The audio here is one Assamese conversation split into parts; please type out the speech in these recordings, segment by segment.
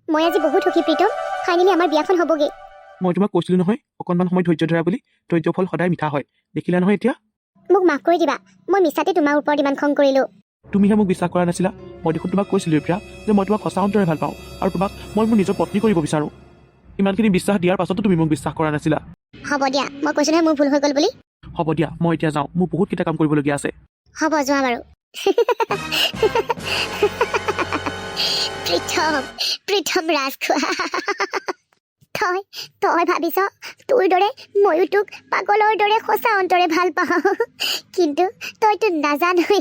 মই আজি বহুত সুখী প্ৰীতম, ফাইনেলি আমাৰ বিয়াখন হ'বগে। মই তোমাক কৈছিলোঁ নহয় অকণমান সময় ধৈৰ্য ধৰা বুলি। ধৈৰ্য ফল সদায় মিঠা হয়, দেখিলা নহয় এতিয়া। মোক মাফ কৰি দিবা, মই মিছাতে তোমাৰ ওপৰত ইমান খং কৰিলোঁ। তুমিহে মোক বিশ্বাস কৰা নাছিলা। মই দেখোন তোমাক কৈছিলোঁ প্ৰিয়া যে মই তোমাক সঁচা অন্তৰে ভাল পাওঁ আৰু তোমাক মই মোৰ নিজৰ পত্নী কৰিব বিচাৰোঁ। ইমানখিনি বিশ্বাস দিয়াৰ পাছতো তুমি মোক বিশ্বাস কৰা নাছিলা। হ'ব দিয়া, মই কৈছোঁ নহয় মোৰ ভুল হৈ গ'ল বুলি। হ'ব দিয়া, মই এতিয়া যাওঁ, মোৰ বহুতকেইটা কাম কৰিবলগীয়া আছে। হ'ব যোৱা বাৰু। প্ৰীতম ৰাজখোৱা, তই ভাবিছ তোৰ দৰে ময়ো তোক পাগলৰ দৰে সঁচা অন্তৰে ভাল পাওঁ, কিন্তু তইতো নাজানোৱে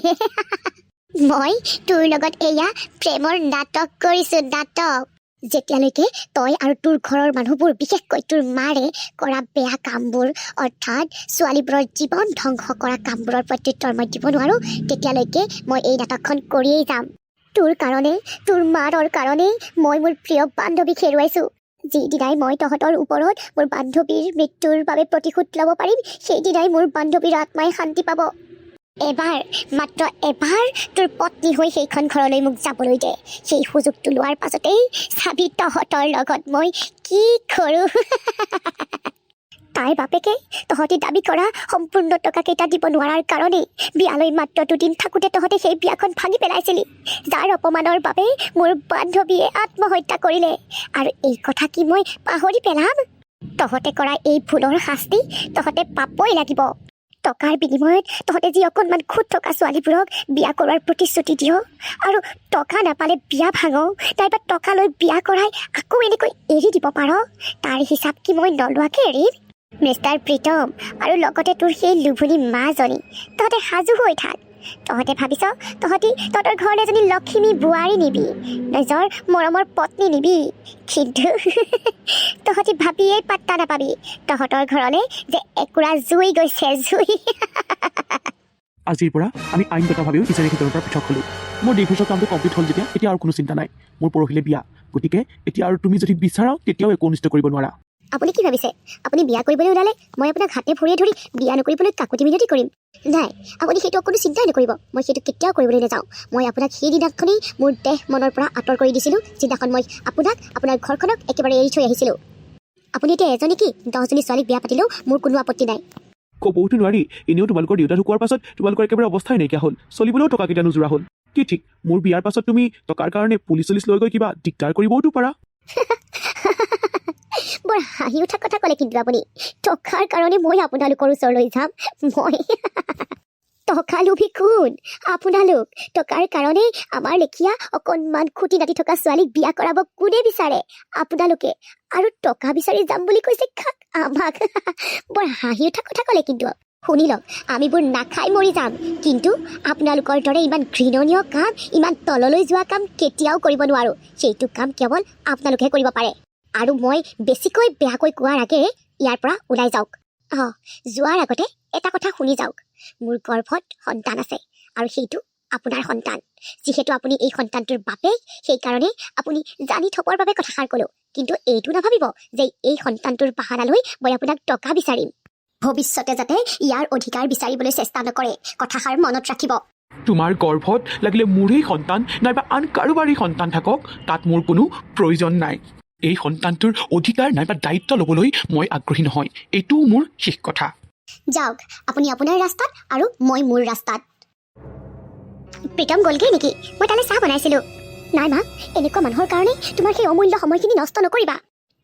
মই তোৰ লগত এয়া প্ৰেমৰ নাটক কৰিছো, নাটক। যেতিয়ালৈকে তই আৰু তোৰ ঘৰৰ মানুহবোৰ, বিশেষকৈ তোৰ মাৰে কৰা বেয়া কামবোৰ, অৰ্থাৎ ছোৱালীবোৰৰ জীৱন ধ্বংস কৰা কামবোৰৰ প্ৰত্যুত্তৰ মই দিব নোৱাৰোঁ, তেতিয়ালৈকে মই এই নাটকখন কৰিয়েই যাম। তোৰ কাৰণে, তোৰ মাৰৰ কাৰণে মই মোৰ প্ৰিয় বান্ধৱীক হেৰুৱাইছোঁ। যিদিনাই মই তহঁতৰ ওপৰত মোৰ বান্ধৱীৰ মৃত্যুৰ বাবে প্ৰতিশোধ ল'ব পাৰিম, সেইদিনাই মোৰ বান্ধৱীৰ আত্মাই শান্তি পাব। এবাৰ, মাত্ৰ এবাৰ তোৰ পত্নী হৈ সেইখন ঘৰলৈ মোক যাবলৈ দে। সেই সুযোগটো লোৱাৰ পাছতেই চাবি তহঁতৰ লগত মই কি কৰোঁ। তাইৰ বাপেকে তহঁতি দাবী কৰা সম্পূৰ্ণ টকাকেইটা দিব নোৱাৰাৰ কাৰণেই বিয়ালৈ মাত্ৰ দুদিন থাকোঁতে তহঁতে সেই বিয়াখন ভাঙি পেলাইছিলি, যাৰ অপমানৰ বাবে মোৰ বান্ধৱীয়ে আত্মহত্যা কৰিলে। আৰু এই কথা কি মই পাহৰি পেলাম? তহঁতে কৰা এই ভুলৰ শাস্তি তহঁতে পাবই লাগিব। টকাৰ বিনিময়ত তহঁতে যি অকণমান খুঁত থকা ছোৱালীবোৰক বিয়া কৰোৱাৰ প্ৰতিশ্ৰুতি দিয়, আৰু টকা নাপালে বিয়া ভাঙ, নাইবা টকা লৈ বিয়া কৰাই আকৌ এনেকৈ এৰি দিব পাৰ, তাৰ হিচাপ কি মই নলোৱাকৈ এৰিম? মিষ্টাৰ প্ৰীতম, আৰু লগতে তোৰ সেই লুভুনি মাজনী, তহঁতে সাজু হৈ থাক। তহঁতে ভাবিছ তহঁতৰ ঘৰলৈ এজনী লক্ষ্মী বোৱাৰী নিবি, নিজৰ মৰমৰ পত্নী নিবি, কিন্তু তহঁতি ভাবিয়েই পাত্তা নাপাবি তহঁতৰ ঘৰলৈ যে একুৰা জুই গৈছে, জুই। আজিৰ পৰা আমি আইনগতভাৱেও ইজনে সিজনৰ পৰা পৃথক হ'লোঁ। মোৰ ডিভোৰ্চৰ কামটো কমপ্লিট হ'ল যেতিয়া এতিয়া আৰু কোনো চিন্তা নাই। মোৰ পৰহিলে বিয়া, গতিকে এতিয়া আৰু তুমি যদি বিচাৰাও তেতিয়াও একো অনিষ্ট কৰিব নোৱাৰা। আপুনি কি ভাবিছে আপুনি বিয়া কৰিবলৈ ওলালে মই আপোনাক হাতে ভৰিয়ে ধৰি বিয়া নকৰিবলৈ কাকুতি মিনতি কৰিম? নাই, আপুনি সেইটো অকণো চিন্তাই নকৰিব, মই সেইটো কেতিয়াও কৰিবলৈ নাযাওঁ। মই আপোনাক সেইদিনাখনেই মোৰ দেহ মনৰ পৰা আঁতৰ কৰি দিছিলোঁ, যিদিনাখন মই আপোনাক আপোনাৰ ঘৰখনক একেবাৰে এৰি থৈ আহিছিলোঁ। আপুনি এতিয়া এজনী কি 10জনী ছোৱালীক বিয়া পাতিলেও মোৰ কোনো আপত্তি নাই। ক'বওতো নোৱাৰি, এনেও তোমালোকৰ দেউতা ঢুকোৱাৰ পাছত তোমালোকৰ একেবাৰে অৱস্থাই নাইকিয়া হ'ল, চলিবলৈও টকাকেইটা নোযোৰা হ'ল। কি ঠিক, মোৰ বিয়াৰ পাছত তুমি টকাৰ কাৰণে পুলিচ চলিচ লৈ গৈ কিবা দিগদাৰ কৰিবওতো পাৰা। বৰ হাঁহি উঠা কথা ক'লে কিন্তু আপুনি। টকাৰ কাৰণে মই আপোনালোকৰ ওচৰলৈ যাম? মই টকা লোভী কোন? আপোনালোক। টকাৰ কাৰণে আমাৰ লেখীয়া অকণমান খুটি নাটি থকা ছোৱালীক বিয়া কৰাব কোনে বিচাৰে? আপোনালোকে। আৰু টকা বিচাৰি যাম বুলি কৈছে খাক আমাক। বৰ হাঁহি উঠা কথা ক'লে কিন্তু। শুনি লওক, আমিবোৰ নাখাই মৰি যাম, কিন্তু আপোনালোকৰ দৰে ইমান ঘৃণনীয় কাম, ইমান তললৈ যোৱা কাম কেতিয়াও কৰিব নোৱাৰোঁ। সেইটো কাম কেৱল আপোনালোকে কৰিব পাৰে। আৰু মই বেছিকৈ বেয়াকৈ কোৱাৰ আগেয়ে ইয়াৰ পৰা ওলাই যাওক। যোৱাৰ আগতে এটা কথা শুনি যাওক, মোৰ গৰ্ভত সন্তান আছে, আৰু সেইটো আপোনাৰ সন্তান। যিহেতু আপুনি এই সন্তানটোৰ বাপেক, সেইকাৰণে আপুনি জানি থবৰ বাবে কথাষাৰ ক'লোঁ, কিন্তু এইটো নাভাবিব যে এই সন্তানটোৰ বাহানা লৈ মই আপোনাক টকা বিচাৰিম। ভৱিষ্যতে যাতে ইয়াৰ অধিকাৰ বিচাৰিবলৈ চেষ্টা নকৰে, কথাষাৰ মনত ৰাখিব। তোমাৰ গৰ্ভত লাগিলে মোৰেই সন্তান নাইবা আন কাৰোবাৰেই সন্তান থাকক, তাত মোৰ কোনো প্ৰয়োজন নাই। এই সন্তানটোৰ অধিকাৰ নাইবা দায়িত্ব ল'বলৈ মই আগ্ৰহী নহয়, এইটোও মোৰ শেষ কথা। যাওক আপুনি আপোনাৰ ৰাস্তাত, আৰু মই মোৰ ৰাস্তাত। প্ৰীতম গ'লগৈ নেকি? মই তালৈ চাহ বনাইছিলোঁ। নাই মা, এনেকুৱা মানুহৰ কাৰণে তোমাৰ সেই অমূল্য সময়খিনি নষ্ট নকৰিবা।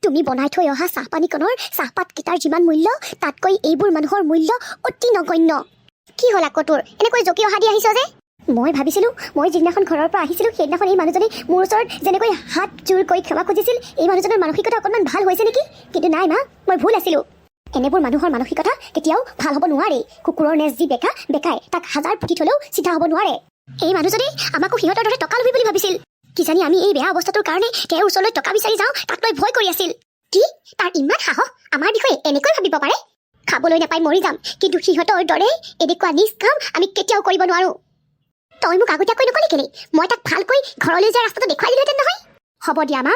তুমি বনাই থৈ অহা চাহপানীকণৰ চাহপাতকেইটাৰ যিমান মূল্য, তাতকৈ এইবোৰ মানুহৰ মূল্য অতি নগণ্য। কি হ'ল আকৌ তোৰ এনেকৈ জকি অহা দি আহিছ যে? মই ভাবিছিলোঁ মই যিদিনাখন ঘৰৰ পৰা আহিছিলোঁ সেইদিনাখন এই মানুহজনে মোৰ ওচৰত যেনেকৈ হাত জোৰ কৰি ক্ষমা খুজিছিল, এই মানুহজনৰ মানসিকতা অকণমান ভাল হৈছে নেকি? কিন্তু নাই মা, মই ভুল আছিলোঁ। এনেবোৰ মানুহৰ মানসিকতা কেতিয়াও ভাল হ'ব নোৱাৰে। কুকুৰৰ নেজ যি বেকাই তাক হাজাৰ পুতি থলেও চিধা হ'ব নোৱাৰে। এই মানুহজনে আমাকো সিহঁতৰ দৰে টকা লবি বুলি ভাবিছিল। কিজানি আমি এই বেয়া অৱস্থাটোৰ কাৰণে তেওঁৰ ওচৰলৈ টকা বিচাৰি যাওঁ তাক লৈ ভয় কৰি আছিল। কি তাৰ ইমান সাহস আমাৰ বিষয়ে এনেকৈ ভাবিব পাৰে? খাবলৈ নাপাই মৰি যাম, কিন্তু সিহঁতৰ দৰে এনেকুৱা নিজ কাম আমি কেতিয়াও কৰিব নোৱাৰোঁ। তই মোক আগতীয়াকৈ নকলি কেলে? মই তাক ভালকৈ ঘৰলৈ যোৱা ৰাস্তাটো দেখুৱাই দিলোহেঁতেন নহয়। হ'ব দিয়া মা,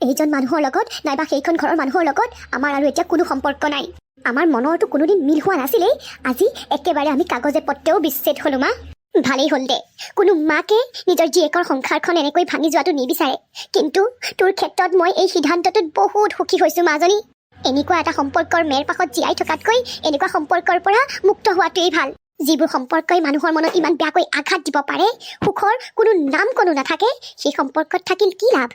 এইজন মানুহৰ লগত নাইবা সেইখন ঘৰৰ মানুহৰ লগত আমাৰ আৰু এতিয়া কোনো সম্পৰ্ক নাই। আমাৰ মনৰতো কোনোদিন মিল হোৱা নাছিলেই, আজি একেবাৰে আমি কাগজে পত্ৰেও বিচ্ছেদ হ'লো মা। ভালেই হ'ল দে কোনো মাকে নিজৰ জীয়েকৰ সংসাৰখন এনেকৈ ভাঙি যোৱাটো নিবিচাৰে কিন্তু তোৰ ক্ষেত্ৰত মই এই সিদ্ধান্তটোত বহুত সুখী হৈছোঁ মাজনী এনেকুৱা এটা সম্পৰ্কৰ মেৰ পাশত জীয়াই থকাতকৈ এনেকুৱা সম্পৰ্কৰ পৰা মুক্ত হোৱাটোৱেই ভাল যিবোৰ সম্পৰ্কই মানুহৰ মনত ইমান বেয়াকৈ আঘাত দিব পাৰে সুখৰ কোনো নাম কোনো নাথাকে সেই সম্পৰ্কত থাকিল কি লাভ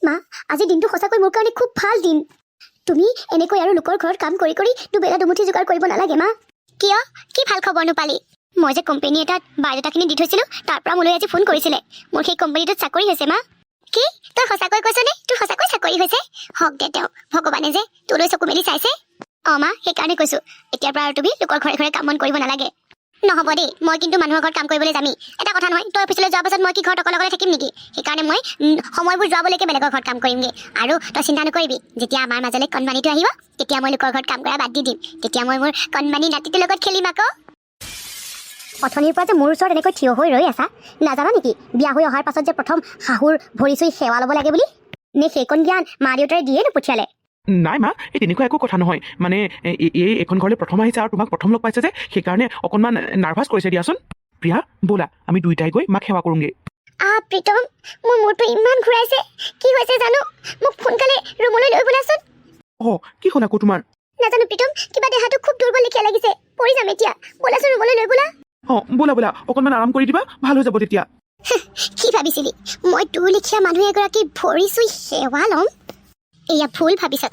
মা আজি দিনটো সঁচাকৈ মোৰ কাৰণে খুব ভাল দিন তুমি এনেকৈ আৰু লোকৰ ঘৰত কাম কৰি কৰি দুবেলা দুমুঠি যোগাৰ কৰিব নালাগে মা কিয় কি ভাল খবৰ নোপালি মই যে কোম্পানী এটাত বায়'ডাটাখিনি দি থৈছিলোঁ তাৰ পৰা মোলৈ আজি ফোন কৰিছিলে মোৰ সেই কোম্পানীটোত চাকৰি হৈছে মা কি তই সঁচাকৈ কৈছনে তোৰ সঁচাকৈ চাকৰি হৈছে হওক দে তেওঁ ভগৱানে যে তোলৈ চকু মেলি চাইছে অঁ মা সেইকাৰণে কৈছোঁ এতিয়াৰ পৰা আৰু তুমি লোকৰ ঘৰে ঘৰে কাম বন কৰিব নালাগে নহ'ব দেই মই কিন্তু মানুহৰ ঘৰত কাম কৰিবলৈ যামেই এটা কথা নহয় তই অফিচলৈ যোৱাৰ পাছত মই কি ঘৰত অকলে অকলে থাকিম নেকি সেইকাৰণে মই সময়বোৰ যোৱাবলৈকে বেলেগৰ ঘৰত কাম কৰিমগৈ আৰু তই চিন্তা নকৰিবি যেতিয়া আমাৰ মাজলৈ কণমানিটো আহিব তেতিয়া মই লোকৰ ঘৰত কাম কৰা বাদ দি দিম তেতিয়া মই মোৰ কণমানি নাতিটোৰ লগত খেলিম আকৌ অথনিৰ পৰা যে মোৰ ওচৰত এনেকৈ থিয় হৈ ৰৈ আছা নাজানা নেকি বিয়া হৈ অহাৰ পাছত যে প্ৰথম শাহুৰ ভৰি চুই সেৱা ল'ব লাগে বুলি নে সেইকণ জ্ঞান মা দেউতাই দিয়ে নপঠিয়ালে নাই মা এই তেনেকুৱা একো কথা নহয় মানে এই এখন ঘৰলৈ প্ৰথম আহিছে আৰু তোমাক প্ৰথম লগ পাইছে যে সেইকাৰণে অকণমান নাৰ্ভাছ কৰিছে দিয়াচোন প্ৰিয়া ব'লা আমি দুইটাই গৈ মাক সেৱা কৰোঁগৈ প্ৰীতম মোৰ মূৰটো ইমান ঘূৰাইছে কি হৈছে জানো মোক সোনকালে ৰুমলৈ লৈ বোলাচোন অঁ কি হ'ল আকৌ তোমাৰ নাজানো প্ৰীতম কিবা দেহাটো খুব দুৰ্বল লেখীয়া লাগিছে পৰি যাম এতিয়া বোলাচোন ৰুমলৈ লৈ বোলা অঁ ব'লা অকণমান আৰাম কৰি দিবা ভাল হৈ যাব তেতিয়া কি ভাবিছিলি মই তোৰ লেখীয়া মানুহ এগৰাকী ভৰি চুই সেৱা ল'ম এয়া ভুল ভাবিছ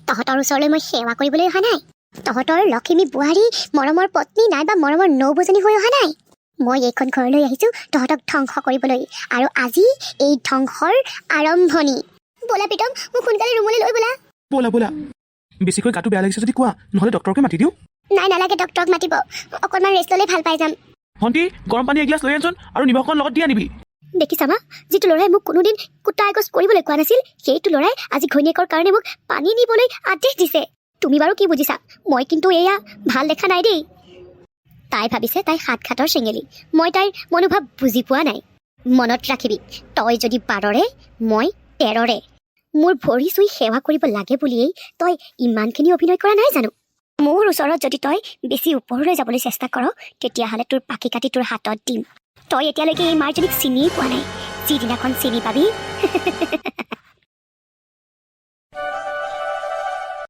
তহঁতৰ ওচৰলৈ মই সেৱা কৰিবলৈ অহা নাই তহঁতৰ লখিমী বোৱাৰী মৰমৰ পত্নী নাইবা মৰমৰ নৌবজনী হৈ অহা নাই মই এইখন ঘৰলৈ আহিছোঁ তহঁতক ধ্বংস কৰিবলৈ আৰু আজি এই ধ্বংসৰ আৰম্ভণি ব'লা প্ৰীতম মোক সোনকালে ৰুমলৈ লৈ বোলা ব'লা বেছিকৈ গাটো বেয়া লাগিছে যদি কোৱা নহ'লে ডক্টৰকে মাতি দিওঁ নাই নালাগে ডক্টৰক মাতিব অকণমান ৰেষ্ট ল'লে ভাল পাই যাম ভণ্টি গৰম পানী এগিলাচ লৈ আনচোন আৰু নিমখখন লগত দি আনিবি দেখিছা মা যিটো ল'ৰাই মোক কোনোদিন কুটা এগছ কৰিবলৈ কোৱা নাছিল সেইটো ল'ৰাই আজি ঘৈণীয়েকৰ কাৰণে মোক পানী নিবলৈ আদেশ দিছে তুমি বাৰু কি বুজিছা মই কিন্তু এয়া ভাল দেখা নাই দেই তাই ভাবিছে তাই সাত ঘাটৰ চেঙেলী মই তাইৰ মনোভাৱ বুজি পোৱা নাই মনত ৰাখিবি তই যদি 12ৰে মই 13ৰে মোৰ ভৰি চুই সেৱা কৰিব লাগে বুলিয়েই তই ইমানখিনি অভিনয় কৰা নাই জানো মোৰ ওচৰত যদি তই বেছি ওপৰলৈ যাবলৈ চেষ্টা কৰ তেতিয়াহ'লে তোৰ পাখি কাটি তোৰ হাতত দিম তই এতিয়ালৈকে এই মাৰজনীক চিনিয়েই পোৱা নাই যিদিনাখন চিনি পাবি